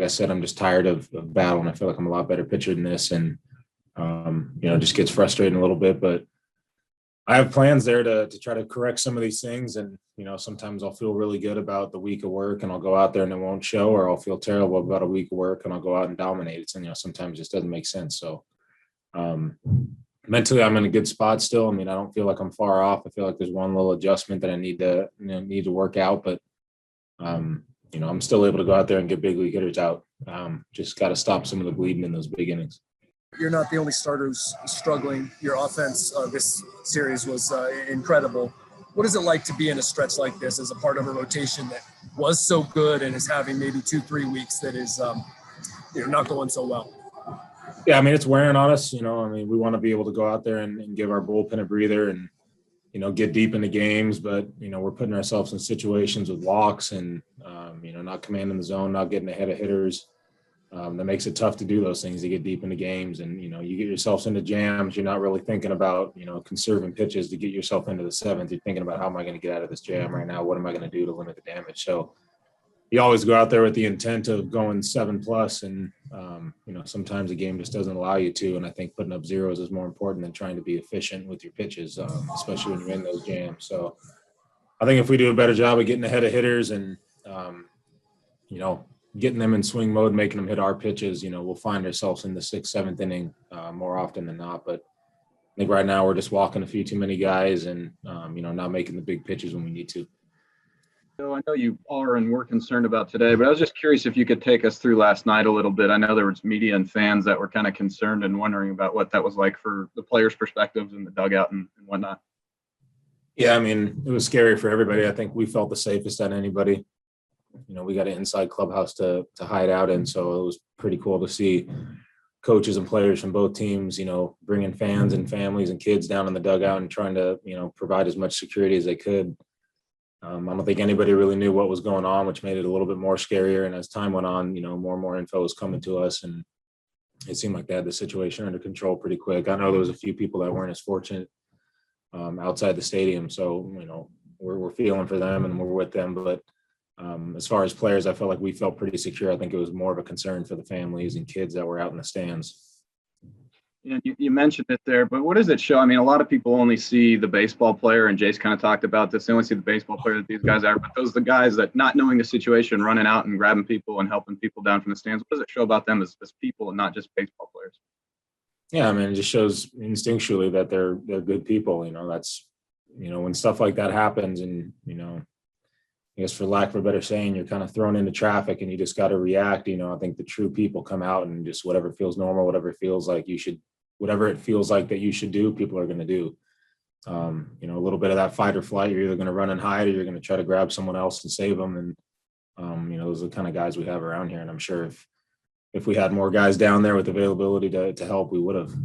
I said, I'm just tired of battling. I feel like I'm a lot better pitcher than this, and just gets frustrating a little bit. But I have plans there to try to correct some of these things. And sometimes I'll feel really good about the week of work, and I'll go out there and it won't show, or I'll feel terrible about a week of work and I'll go out and dominate it. And sometimes it just doesn't make sense. So mentally, I'm in a good spot still. I mean, I don't feel like I'm far off. I feel like there's one little adjustment that I need to work out, but I'm still able to go out there and get big league hitters out. Just got to stop some of the bleeding in those big innings. You're not the only starter who's struggling. Your offense this series was incredible. What is it like to be in a stretch like this as a part of a rotation that was so good and is having maybe 2-3 weeks that is not going so well? Yeah, I mean, it's wearing on us. We want to be able to go out there and give our bullpen a breather and, get deep into games. But, we're putting ourselves in situations with walks and, not commanding the zone, not getting ahead of hitters. That makes it tough to do those things, to get deep into games. And, you get yourselves into jams. You're not really thinking about, conserving pitches to get yourself into the seventh. You're thinking about, how am I going to get out of this jam right now? What am I going to do to limit the damage? So you always go out there with the intent of going 7+. And, sometimes the game just doesn't allow you to. And I think putting up zeros is more important than trying to be efficient with your pitches, especially when you're in those jams. So I think if we do a better job of getting ahead of hitters and, getting them in swing mode, making them hit our pitches, we'll find ourselves in the 6th, 7th inning more often than not. But I think right now we're just walking a few too many guys and, not making the big pitches when we need to. So I know you are and were concerned about today, but I was just curious if you could take us through last night a little bit. I know there was media and fans that were kind of concerned and wondering about what that was like for the players' perspectives in the dugout and whatnot. Yeah, I mean, it was scary for everybody. I think we felt the safest at anybody. We got an inside clubhouse to hide out in, so it was pretty cool to see coaches and players from both teams, bringing fans and families and kids down in the dugout and trying to, provide as much security as they could. I don't think anybody really knew what was going on, which made it a little bit more scarier. And as time went on, more and more info was coming to us, and it seemed like they had the situation under control pretty quick. I know there was a few people that weren't as fortunate outside the stadium, so we're feeling for them and we're with them. But as far as players, I felt like we felt pretty secure. I think it was more of a concern for the families and kids that were out in the stands. Yeah, you mentioned it there, but what does it show? I mean, a lot of people only see the baseball player, and Jace kind of talked about this. They only see the baseball player that these guys are, but those are the guys that, not knowing the situation, running out and grabbing people and helping people down from the stands. What does it show about them as people and not just baseball players? Yeah, I mean, it just shows instinctually that they're good people. That's, when stuff like that happens and, I guess for lack of a better saying, you're kind of thrown into traffic and you just got to react. I think the true people come out and just whatever feels normal, whatever it feels like that you should do, people are going to do. A little bit of that fight or flight, you're either going to run and hide or you're going to try to grab someone else and save them. And, those are the kind of guys we have around here. And I'm sure if we had more guys down there with availability to help, we would have.